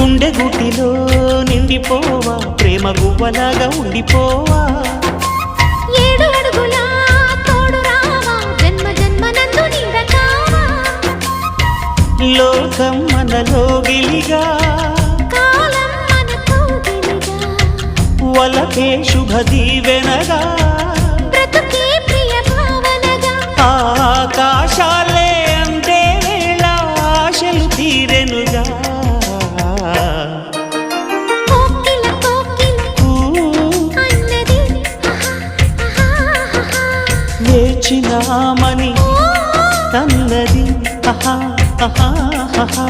గుండె గుటిలో నిండిపోవా ప్రేమ గువ్వలాగా ఉండిపోవా 7 అడుగుల తోడు రావా జన్మ జన్మనందు నీడ కావా లోకం మనలో గిలిగా కాలం మనతో గిలిగా వలకే శుభ దీవెనగా బ్రతుకే ప్రియ భావనగా ఆకాశాలే అందే వేళ ఆశలు తీరెనుగా కోకిల కోకిల అన్నది వేచినామని తన్నది ఆహా ఆహా ఆహా